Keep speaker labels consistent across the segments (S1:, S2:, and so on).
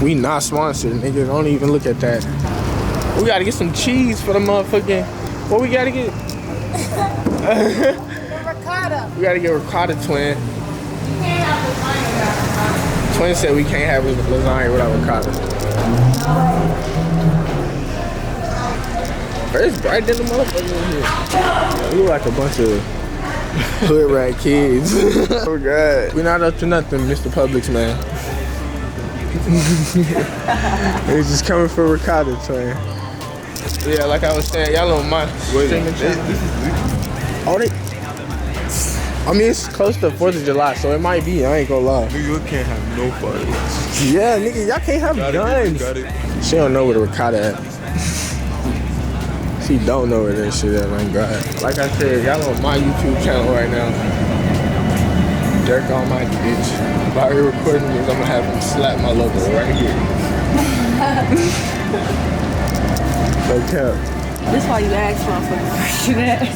S1: We not sponsored, nigga. Don't even look at that. We gotta get some cheese for the motherfucking. What we gotta get?
S2: Ricotta.
S1: We gotta get ricotta, twin.
S2: You can't have lasagna without ricotta.
S1: Twin said we can't have lasagna without ricotta. It's bright than the motherfucker in here. We look like a bunch of hood rat kids. Oh God. We're not up to nothing, Mr. Publix, man. It's just coming for ricotta, twin. Yeah, like I was saying, y'all on my streaming channel. Oh, I mean, it's close to 4th of July, so it might be. I ain't gonna lie.
S3: Nigga, you can't have no fireworks.
S1: Yeah, nigga, y'all can't have guns. She don't know where the ricotta at. She don't know where that shit at, man. God. Like I said, y'all on my YouTube channel right now. Dirk Almighty, bitch. While you're recording this, I'm gonna have him slap my logo right here. No cap.
S2: This why you asked for that.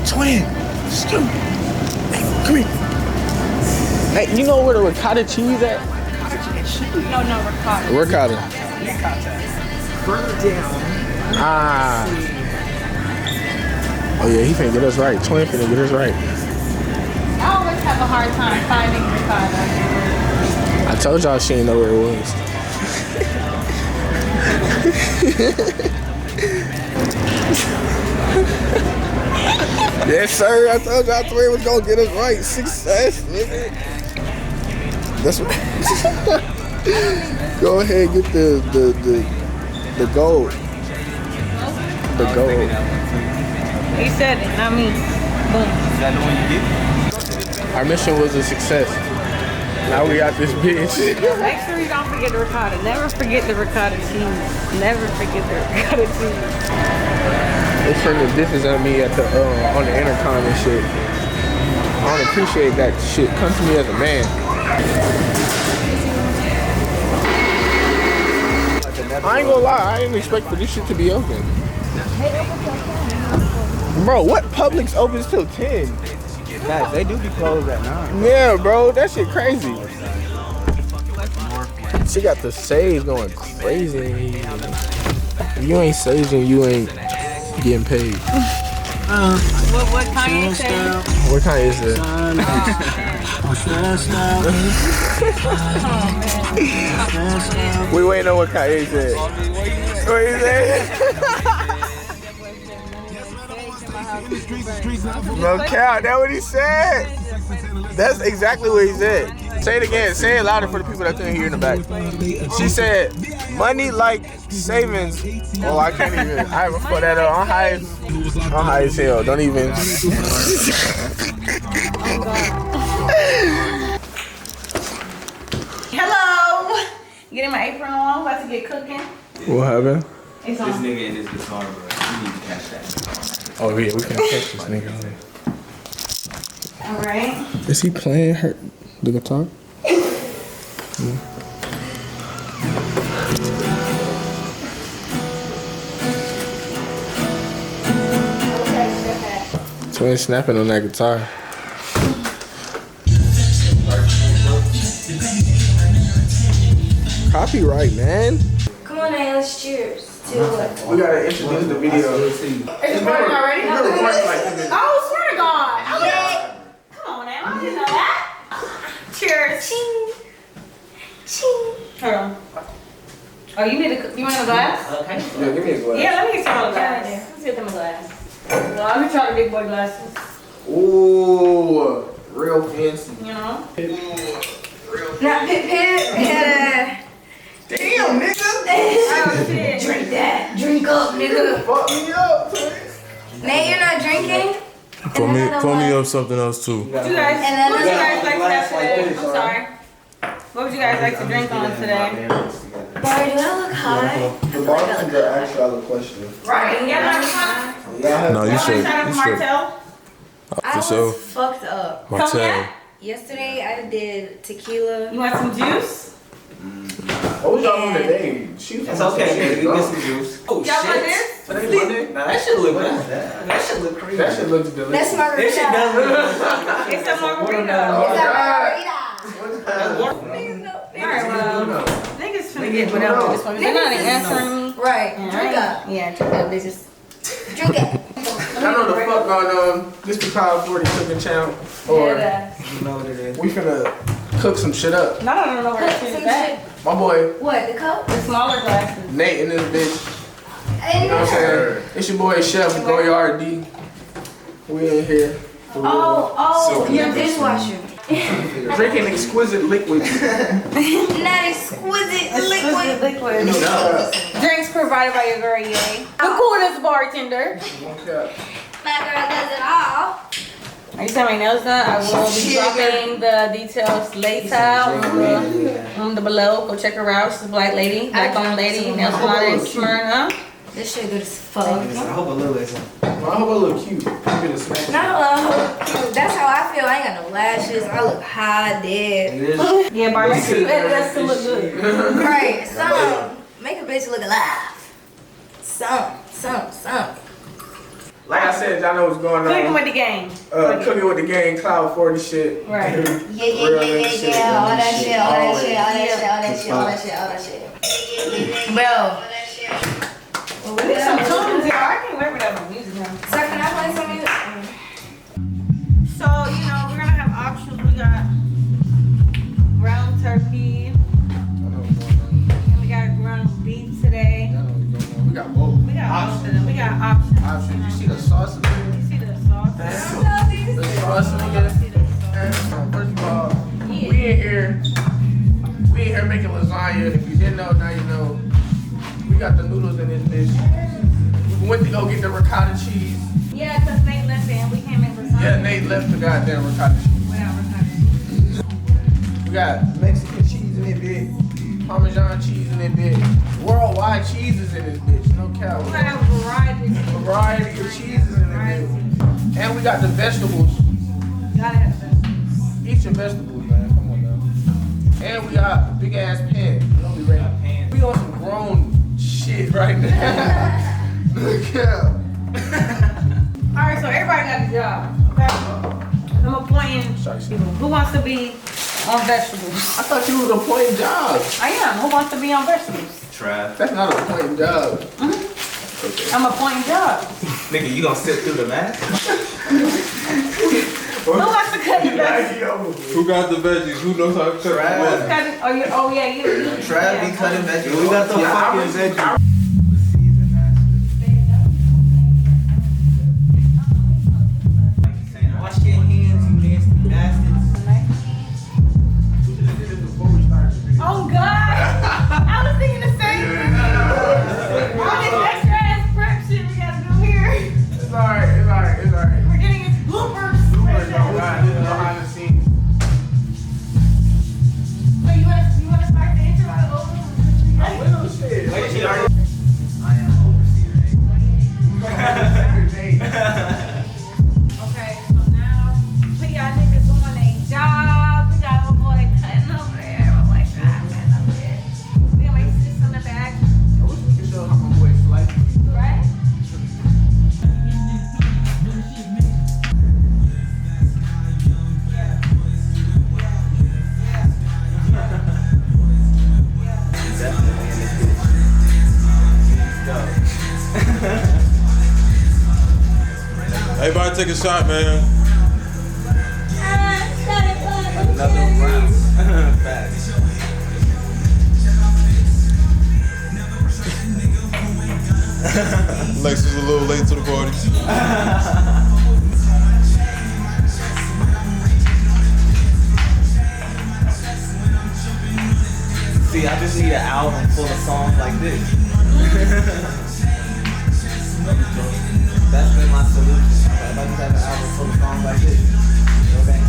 S1: Twin, stupid. Hey, come here. Hey, you know where the ricotta cheese at?
S2: No, ricotta.
S1: Ricotta.
S2: Further down.
S1: Ah. Oh yeah, he finna get us right. Twin finna get us right.
S2: I always have a hard time finding ricotta.
S1: I told y'all she didn't know where it was. Yes, sir. I told y'all Twin was gonna get us right. Success, nigga. That's right. Go ahead, get the gold. The gold.
S2: He said it, not me. Boom.
S3: Is that the one you get?
S1: Our mission was a success. Now we got this bitch.
S2: Make sure you don't forget the ricotta. Never forget the ricotta cheese. Never forget the ricotta cheese.
S1: They turned the dishes on me at the on the intercom and shit. I don't appreciate that shit. Come to me as a man. I ain't gonna lie, I didn't expect for this shit to be open. Bro, what Publix opens till 10?
S4: Guys, they do be closed at 9.
S1: Yeah, bro, that shit crazy. She got the sage going crazy. If you ain't saging, you ain't getting paid.
S2: What kind is it?
S1: What kind is it? We waiting on what kind is it. What is it? No cap, that's what he said. That's exactly what he said. Say it again, say it louder for the people that couldn't hear in the back. She said, money like savings. Oh, I can't even, I haven't put that up. I'm high as hell, don't even.
S2: Hello! Getting my apron on, about to get cooking.
S1: What happened?
S2: It's on.
S3: This nigga and his guitar, bro. You need to catch that.
S1: Oh yeah, we can catch this nigga.
S2: Alright.
S1: Is he playing the guitar? Twin snapping on that guitar. Copyright, man.
S5: Come on, now, let's cheers. To what?
S1: We gotta introduce the video.
S2: Is it recording already? Oh, swear to God. Okay. Come on now. I didn't know that. Cheers.
S5: Ching. Ching.
S2: Hold on. Oh, you want a glass?
S1: Okay. Yeah, give me a glass.
S2: Yeah, let me get y'all a glass. Let's get them a glass. Well, I'm gonna try the big boy glasses.
S1: Ooh, real fancy.
S2: You know?
S5: Now, Pip.
S1: Damn, nigga.
S2: Oh, shit.
S5: Drink that. Drink up, nigga.
S1: Fuck me up,
S5: Nate, you're not drinking?
S3: Pour me up something else too.
S2: What would you guys like to have today? I'm sorry. What would you guys like to drink on today?
S5: Barry, do I look high?
S1: The bartender asked y'all a question.
S2: Right. Yeah,
S3: No, you should.
S2: Martell?
S5: I was fucked up.
S3: Martell.
S5: Yesterday, I did tequila.
S2: You want some juice?
S1: What was y'all doing today?
S4: It's okay, nigga. You get some juice.
S2: Oh, y'all want this?
S4: Today Monday? Nah, that shit look good. That shit look crazy.
S1: That shit looks delicious.
S5: That's margarita.
S4: That shit does look good.
S2: It's a margarita.
S5: It's a margarita.
S2: Alright, well, niggas finna forget whatever this one. They're not answering me.
S5: Right.
S2: And
S5: Drink up.
S2: Yeah, drink up, bitches.
S5: Drink up.
S1: I know the fuck going on. This the Cloud 40 cooking channel. Or
S4: You know what it is.
S1: we finna cook some shit up.
S2: No, I don't know where that shit is at.
S1: My boy
S5: What, the cup?
S2: The smaller glasses.
S1: Nate and this bitch.
S5: Ain't
S1: You know what I'm saying? It's your boy Chef Goyard D. We in here.
S5: Oh, your dishwasher.
S1: Drinking exquisite liquids.
S5: Not exquisite liquid.
S2: Liquid. Drinks provided by your girl, Yay. The coolest bartender.
S1: Okay.
S5: My girl does it all.
S2: Are you saying my nails done? I will be dropping the details later on the below. Go check her out. She's a black lady, black owned lady, nail salon in Smyrna.
S5: This shit good as fuck.
S4: I hope a little is.
S1: I hope I look cute. You gonna smash
S5: No, that's how I feel. I ain't got no lashes. I look high, dead.
S2: Yeah, Barbie, make sure you edit that to look good.
S5: Right, some. Make a bitch look alive. Some.
S1: Like I said, y'all know what's going
S2: Cooking
S1: on.
S2: with the game.
S1: Cooking with the gang, Cloud 40 shit.
S2: Right.
S5: Yeah. All that shit. Bro.
S2: We need some tunes, y'all. I can't wait for that music now.
S5: So can I play some music?
S2: So, you know, we're gonna have options. We got ground turkey, and we got ground beef today.
S1: We got both.
S2: We got both of them. We got options.
S1: Options. You see the sauce in there?
S2: You see the sauce?
S1: The sauce in there? First of all, we in here making lasagna. If you didn't know, now you know. We got the noodles in this bitch. We went to go get the ricotta cheese.
S2: Yeah, because Nate left and we came in for something.
S1: Yeah, Nate left the goddamn ricotta cheese.
S2: Without ricotta.
S1: We got Mexican cheese in it, bitch. Parmesan cheese in it, bitch. Worldwide cheeses in this bitch. No cow.
S2: We're gonna have a variety
S1: Of cheeses in it, bitch. And we got the vegetables.
S2: Gotta have the vegetables.
S1: Eat your vegetables, man. Come on now. And we got a big ass pan. We ready. We on some grown shit right now. Look out.
S2: Alright, so everybody got a job. Okay? I'm appointing people. Who wants to be on vegetables?
S1: I thought you was appointing jobs.
S2: I am. Who wants to be on vegetables?
S3: Trav.
S1: That's not appointing jobs.
S2: I'm appointing jobs.
S3: Nigga, you gonna sit through the math?
S2: Who wants to cut the vegetables?
S3: Who got the veggies? Who knows how to cut
S2: Who's
S3: the
S2: cutting? Oh yeah, you.
S3: Trav be cutting veggies. We got the fucking veggies.
S4: Wash your hands, you nasty bastards.
S2: Oh God! I was thinking the same thing. All this extra ass prep shit we gotta do here.
S1: It's alright.
S2: We're getting into bloopers.
S1: Right, this is behind the scenes.
S2: So you wanna start the intro out of over?
S1: Little shit.
S3: Wait, she already. I am overseer.
S2: Okay, so now we got niggas doing their job. We got my boy cutting over there. My boy cutting over there. We got my sis on the back,
S1: I wish we could show how my boy sliced these, though.
S2: right?
S3: Everybody take a shot, man.
S4: Another round. Facts.
S3: Lex is a little late to the party.
S4: See, I just need an album full of songs like this. That's been my solution. If I just have an album full of songs like this, go bang.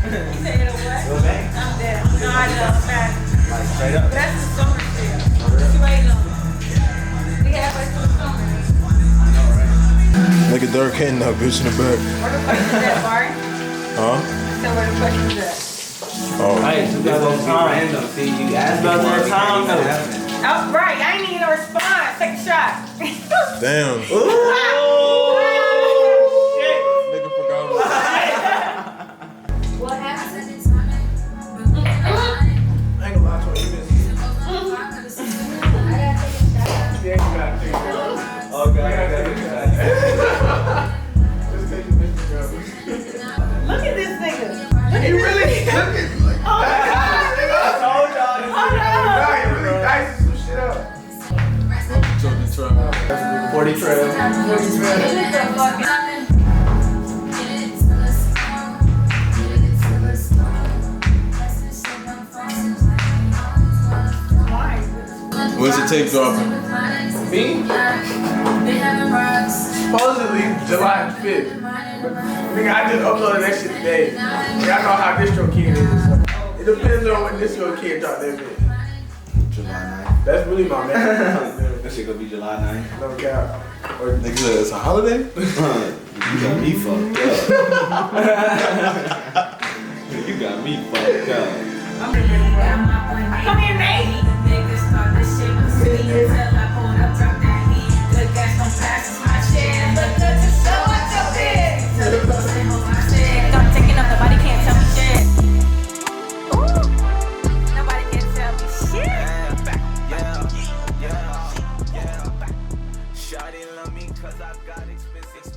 S2: You said what?
S4: Go bang.
S2: I'm dead. No, I know. Fact.
S4: Like straight up.
S2: That's the summer shit. What you waiting on? We got halfway through the summer.
S4: I know, right?
S3: Nigga Dirk hitting that bitch in the back.
S2: Where the fuck is that, Bart?
S3: Huh?
S2: So where the fuck is that?
S3: Oh.
S4: Right, so that's what time. See, you asked about that time though.
S2: Oh, right. I ain't even a response. Take a shot.
S3: Damn.
S4: Ooh!
S3: Nigga forgot about that.
S5: What happened?
S1: I ain't gonna lie to you,
S3: When's the tape dropping?
S1: Me? Supposedly July 5th. Nigga, I just uploaded that shit today. Y'all know how Distro Kid is. It depends on when Distro Kid drop that bitch.
S4: July 9th.
S1: That's really my man.
S4: That shit gonna be July 9th.
S1: No cap.
S3: Nigga said it's a holiday?
S4: You got me fucked up. You got me fucked up.
S2: Come here, Nate.
S6: I'm taking up, nobody can't tell me shit. Ooh, nobody can tell me shit.
S7: Shawty love me 'cause I got expensive.